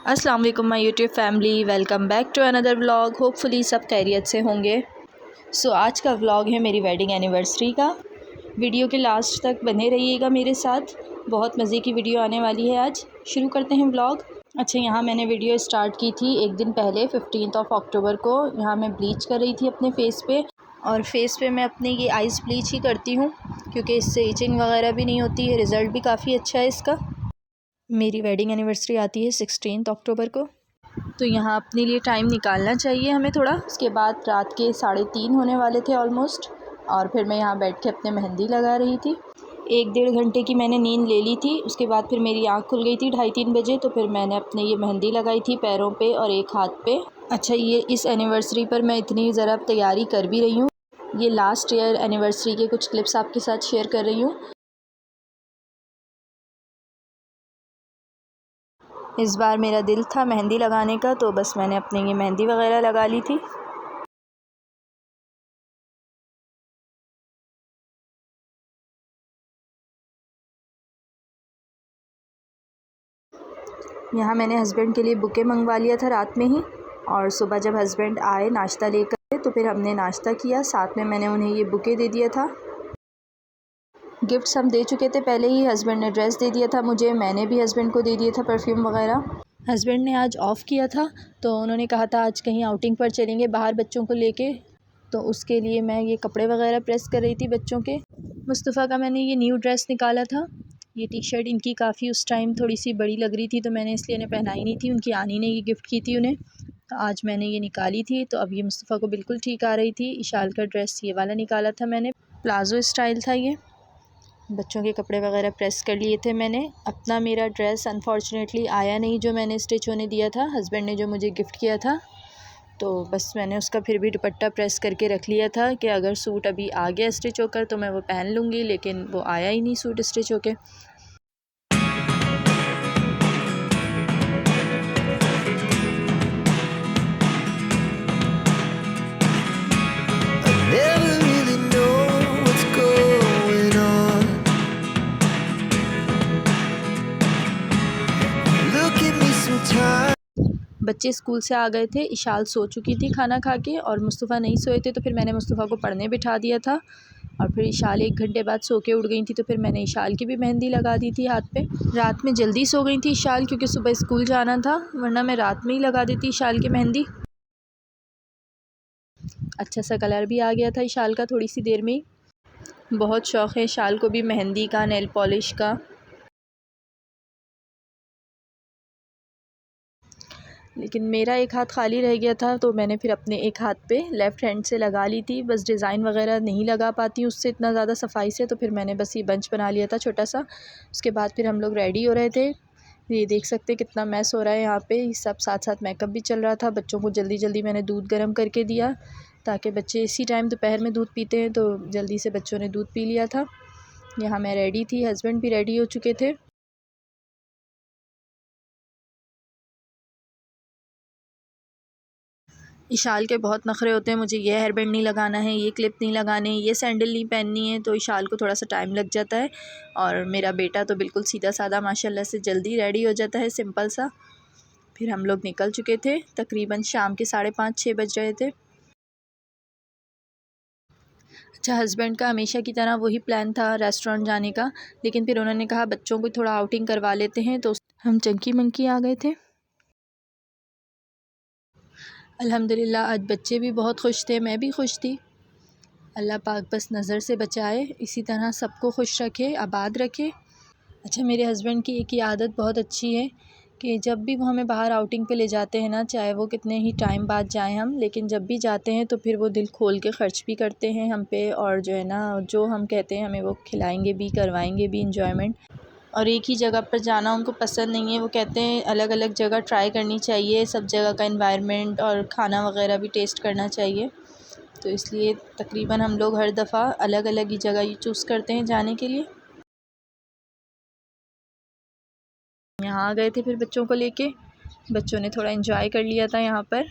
अस्सलाम वालेकुम my YouTube family, welcome back to another vlog. Hopefully सब खैरियत से होंगे। आज का व्लॉग है मेरी वेडिंग एनिवर्सरी का। वीडियो के लास्ट तक बने रहिएगा मेरे साथ, बहुत मज़े की वीडियो आने वाली है। आज शुरू करते हैं व्लॉग। अच्छा, यहाँ मैंने वीडियो स्टार्ट की थी एक दिन पहले 15 अक्टूबर को। यहाँ मैं ब्लीच कर रही थी अपने फ़ेस पे, और फेस पे मैं अपनी ये आइज़ ब्लीच ही करती हूँ क्योंकि इससे इचिंग वगैरह भी नहीं होती है। रिज़ल्ट भी काफ़ी अच्छा है इसका। मेरी वेडिंग एनिवर्सरी आती है 16 अक्टूबर को, तो यहाँ अपने लिए टाइम निकालना चाहिए हमें थोड़ा। उसके बाद रात के 3:30 होने वाले थे ऑलमोस्ट, और फिर मैं यहाँ बैठ के अपने मेहंदी लगा रही थी। 1-1.5 घंटे की मैंने नींद ले ली थी। उसके बाद फिर मेरी आँख खुल गई थी 2:30-3 बजे, तो फिर मैंने अपने ये मेहंदी लगाई थी पैरों पे और एक हाथ पे। अच्छा, ये इस एनिवर्सरी पर मैं इतनी ज़रा तैयारी कर भी रही हूँ। ये लास्ट ईयर एनिवर्सरी के कुछ क्लिप्स आपके साथ शेयर कर रही हूँ। इस बार मेरा दिल था मेहंदी लगाने का, तो बस मैंने अपनी ये मेहंदी वगैरह लगा ली थी। यहाँ मैंने हस्बैंड के लिए बुके मंगवा लिया था रात में ही, और सुबह जब हस्बैंड आए नाश्ता लेकर तो फिर हमने नाश्ता किया। साथ में मैंने उन्हें ये बुके दे दिया था। गिफ्ट्स हम दे चुके थे पहले ही। हस्बैंड ने ड्रेस दे दिया था मुझे, मैंने भी हस्बैंड को दे दिया था परफ्यूम वगैरह। हस्बैंड ने आज ऑफ़ किया था, तो उन्होंने कहा था आज कहीं आउटिंग पर चलेंगे बाहर बच्चों को लेके, तो उसके लिए मैं ये कपड़े वगैरह प्रेस कर रही थी बच्चों के। मुस्तफ़ा का मैंने ये न्यू ड्रेस निकाला था। ये टी शर्ट इनकी काफ़ी उस टाइम थोड़ी सी बड़ी लग रही थी, तो मैंने इसलिए इन्हें पहनाई नहीं थी। उनकी आनी ने ये गिफ्ट की थी उन्हें, तो आज मैंने ये निकाली थी। तो अब ये मुस्तफ़ा को बिल्कुल ठीक आ रही थी। इशाल का ड्रेस ये वाला निकाला था मैंने, प्लाज़ो स्टाइल था ये। बच्चों के कपड़े वगैरह प्रेस कर लिए थे मैंने। अपना मेरा ड्रेस अनफॉर्चुनेटली आया नहीं जो मैंने स्टिच होने दिया था। हस्बैंड ने जो मुझे गिफ्ट किया था, तो बस मैंने उसका फिर भी दुपट्टा प्रेस करके रख लिया था कि अगर सूट अभी आ गया स्टिच होकर तो मैं वो पहन लूँगी, लेकिन वो आया ही नहीं सूट स्टिच होके। Never really know what's going on. Look at me sometimes. बच्चे स्कूल से आ गए थे। इशाल सो चुकी थी खाना खा के, और मुस्तफ़ा नहीं सोए थे, तो फिर मैंने मुस्तफ़ा को पढ़ने बिठा दिया था। और फिर इशाल 1 घंटे बाद सो के उठ गई थी, तो फिर मैंने इशाल की भी मेहंदी लगा दी थी हाथ पे। रात में जल्दी सो गई थी इशाल क्योंकि सुबह स्कूल जाना था, वरना मैं रात में ही लगा देती इशाल की मेहंदी। अच्छा सा कलर भी आ गया था इशाल का थोड़ी सी देर में ही। बहुत शौक़ है इशाल को भी मेहंदी का, नेल पॉलिश का। लेकिन मेरा एक हाथ खाली रह गया था, तो मैंने फिर अपने एक हाथ पे लेफ़्ट हैंड से लगा ली थी। बस डिज़ाइन वगैरह नहीं लगा पाती उससे इतना ज़्यादा सफाई से, तो फिर मैंने बस ये बंच बना लिया था छोटा सा। उसके बाद फिर हम लोग रेडी हो रहे थे। ये देख सकते कितना मैस हो रहा है यहाँ पे। सब साथ साथ मेकअप भी चल रहा था। बच्चों को जल्दी जल्दी मैंने दूध गर्म करके दिया, ताकि बच्चे इसी टाइम दोपहर में दूध पीते हैं, तो जल्दी से बच्चों ने दूध पी लिया था। यहाँ मैं रेडी थी, हस्बैंड भी रेडी हो चुके थे। इशाल के बहुत नखरे होते हैं, मुझे ये हेयर बैंड नहीं लगाना है, ये क्लिप नहीं लगाने, ये सैंडल नहीं पहननी है, तो इशाल को थोड़ा सा टाइम लग जाता है। और मेरा बेटा तो बिल्कुल सीधा साधा माशाल्लाह से जल्दी रेडी हो जाता है, सिंपल सा। फिर हम लोग निकल चुके थे, तकरीबन शाम के 5:30-6 बज रहे थे। अच्छा, हस्बैंड का हमेशा की तरह वही प्लान था रेस्टोरेंट जाने का, लेकिन फिर उन्होंने कहा बच्चों को थोड़ा आउटिंग करवा लेते हैं, तो हम चंकी मंकी आ गए थे। अल्हम्दुलिल्लाह आज बच्चे भी बहुत खुश थे, मैं भी खुश थी। अल्लाह पाक बस नज़र से बचाए, इसी तरह सबको खुश रखे, आबाद रखे। अच्छा, मेरे हस्बैंड की एक ही आदत बहुत अच्छी है कि जब भी वो हमें बाहर आउटिंग पे ले जाते हैं ना, चाहे वो कितने ही टाइम बाद जाएं हम, लेकिन जब भी जाते हैं तो फिर वो दिल खोल के ख़र्च भी करते हैं हम पे, और जो है ना, जो हम कहते हैं हमें वो खिलाएंगे भी, करवाएंगे भी इंजॉयमेंट। और एक ही जगह पर जाना उनको पसंद नहीं है। वो कहते हैं अलग अलग जगह ट्राई करनी चाहिए, सब जगह का एनवायरनमेंट और खाना वगैरह भी टेस्ट करना चाहिए। तो इसलिए तकरीबन हम लोग हर दफ़ा अलग अलग ही जगह चूज़ करते हैं जाने के लिए। यहाँ आ गए थे फिर बच्चों को लेके। बच्चों ने थोड़ा एंजॉय कर लिया था यहाँ पर।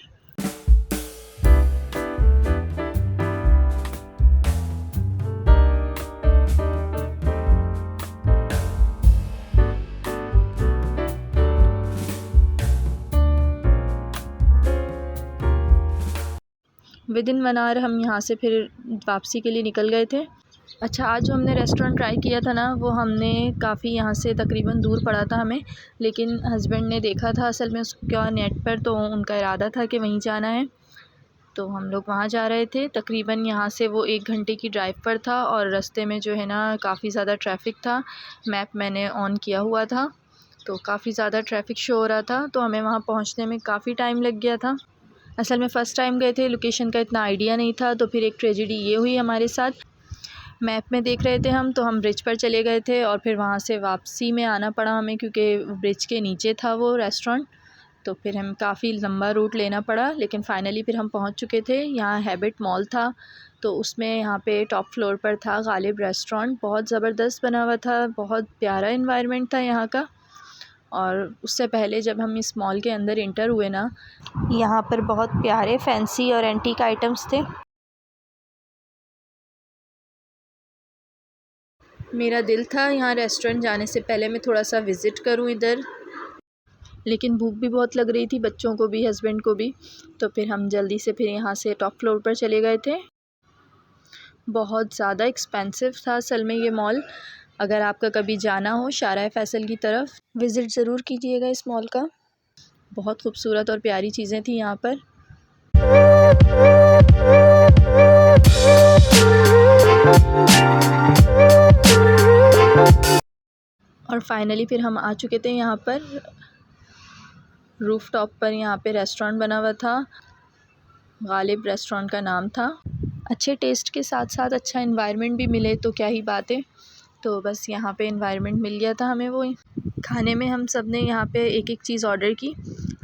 विद इन 1 आवर हम यहाँ से फिर वापसी के लिए निकल गए थे। अच्छा, आज जो हमने रेस्टोरेंट ट्राई किया था ना, वो हमने काफ़ी यहाँ से तकरीबन दूर पड़ा था हमें, लेकिन हस्बैंड ने देखा था असल में उसका नेट पर, तो उनका इरादा था कि वहीं जाना है, तो हम लोग वहाँ जा रहे थे। तकरीबन यहाँ से वो 1 घंटे की ड्राइव पर था और रास्ते में जो है ना काफ़ी ज़्यादा ट्रैफिक था। मैप मैंने ऑन किया हुआ था तो काफ़ी ज़्यादा ट्रैफिक शो हो रहा था, तो हमें वहाँ पहुँचने में काफ़ी टाइम लग गया था। असल में फ़र्स्ट टाइम गए थे, लोकेशन का इतना आइडिया नहीं था, तो फिर एक ट्रेजेडी ये हुई हमारे साथ। मैप में देख रहे थे हम, तो हम ब्रिज पर चले गए थे और फिर वहाँ से वापसी में आना पड़ा हमें, क्योंकि ब्रिज के नीचे था वो रेस्टोरेंट, तो फिर हम काफ़ी लंबा रूट लेना पड़ा। लेकिन फ़ाइनली फिर हम पहुँच चुके थे। यहाँ हैबिट मॉल था, तो उसमें यहाँ पे टॉप फ्लोर पर था गालिब रेस्टोरेंट। बहुत ज़बरदस्त बना हुआ था, बहुत प्यारा एनवायरनमेंट था यहाँ का। और उससे पहले जब हम इस मॉल के अंदर इंटर हुए ना, यहाँ पर बहुत प्यारे फैंसी और एंटीक आइटम्स थे। मेरा दिल था यहाँ रेस्टोरेंट जाने से पहले मैं थोड़ा सा विज़िट करूँ इधर, लेकिन भूख भी बहुत लग रही थी, बच्चों को भी, हस्बैंड को भी, तो फिर हम जल्दी से फिर यहाँ से टॉप फ्लोर पर चले गए थे। बहुत ज़्यादा एक्सपेंसिव था असल में ये मॉल। अगर आपका कभी जाना हो शारा फैसल की तरफ, विज़िट ज़रूर कीजिएगा इस मॉल का। बहुत खूबसूरत और प्यारी चीज़ें थी यहाँ पर। और फाइनली फिर हम आ चुके थे यहाँ पर रूफ़ टॉप पर। यहाँ पे रेस्टोरेंट बना हुआ था, गालिब रेस्टोरेंट का नाम था। अच्छे टेस्ट के साथ साथ अच्छा एनवायरनमेंट भी मिले तो क्या ही बात है। तो बस यहाँ पे एनवायरनमेंट मिल गया था हमें। वो खाने में हम सब ने यहाँ पे एक एक चीज़ ऑर्डर की।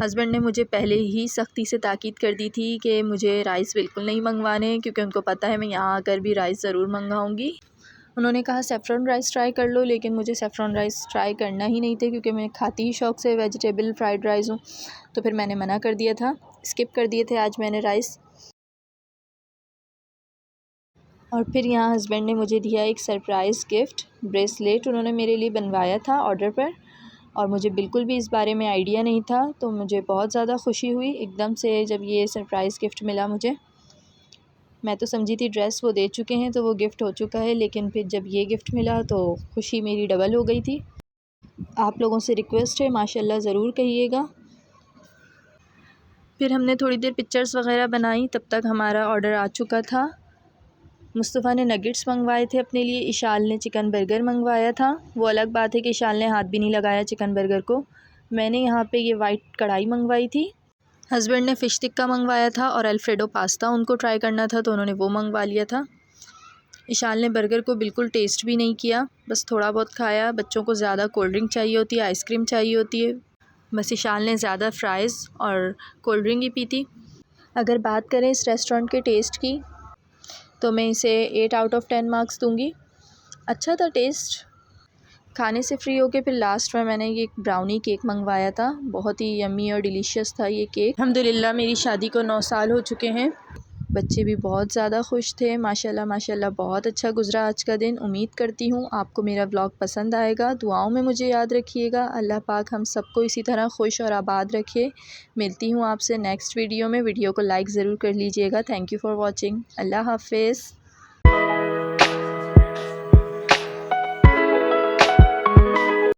हस्बैंड ने मुझे पहले ही सख्ती से ताकीद कर दी थी कि मुझे राइस बिल्कुल नहीं मंगवाने, क्योंकि उनको पता है मैं यहाँ आकर भी राइस ज़रूर मंगाऊँगी। उन्होंने कहा सेफ़्रॉन राइस ट्राई कर लो, लेकिन मुझे सेफ़्रॉन राइस ट्राई करना ही नहीं थे, क्योंकि मैं खाती ही शौक़ से वेजिटेबल फ्राइड राइस हूँ। तो फिर मैंने मना कर दिया था, स्किप कर दिए थे आज मैंने राइस। और फिर यहाँ हस्बैंड ने मुझे दिया एक सरप्राइज़ गिफ्ट, ब्रेसलेट उन्होंने मेरे लिए बनवाया था ऑर्डर पर, और मुझे बिल्कुल भी इस बारे में आइडिया नहीं था, तो मुझे बहुत ज़्यादा खुशी हुई एकदम से जब ये सरप्राइज़ गिफ्ट मिला मुझे। मैं तो समझी थी ड्रेस वो दे चुके हैं तो वो गिफ्ट हो चुका है, लेकिन फिर जब ये गिफ्ट मिला तो खुशी मेरी डबल हो गई थी। आप लोगों से रिक्वेस्ट है माशाल्लाह ज़रूर कहिएगा। फिर हमने थोड़ी देर पिक्चर्स वग़ैरह बनाई, तब तक हमारा ऑर्डर आ चुका था। मुस्तफ़ा ने नगेट्स मंगवाए थे अपने लिए, इशाल ने चिकन बर्गर मंगवाया था। वो अलग बात है कि इशाल ने हाथ भी नहीं लगाया चिकन बर्गर को। मैंने यहाँ पे ये वाइट कढ़ाई मंगवाई थी। हस्बैंड ने फ़िश टिक्का मंगवाया था और अल्फ्रेडो पास्ता उनको ट्राई करना था, तो उन्होंने वो मंगवा लिया था। इशाल ने बर्गर को बिल्कुल टेस्ट भी नहीं किया, बस थोड़ा बहुत खाया। बच्चों को ज़्यादा कोल्ड ड्रिंक चाहिए होती है, आइसक्रीम चाहिए होती है, बस इशाल ने ज़्यादा फ्राइज़ और कोल्ड ड्रिंक ही पी थी। अगर बात करें इस रेस्टोरेंट के टेस्ट की, तो मैं इसे 8 आउट ऑफ 10 मार्क्स दूँगी। अच्छा था टेस्ट। खाने से फ्री होके फिर लास्ट में मैंने ये ब्राउनी केक मंगवाया था, बहुत ही यम्मी और डिलीशियस था ये केक। अल्हम्दुलिल्लाह मेरी शादी को 9 साल हो चुके हैं। बच्चे भी बहुत ज़्यादा खुश थे, माशाल्लाह माशाल्लाह बहुत अच्छा गुज़रा आज का दिन। उम्मीद करती हूँ आपको मेरा व्लॉग पसंद आएगा। दुआओं में मुझे याद रखिएगा। अल्लाह पाक हम सबको इसी तरह खुश और आबाद रखे। मिलती हूँ आपसे नेक्स्ट वीडियो में। वीडियो को लाइक ज़रूर कर लीजिएगा। Thank you for watching. अल्लाह हाफ़िज़।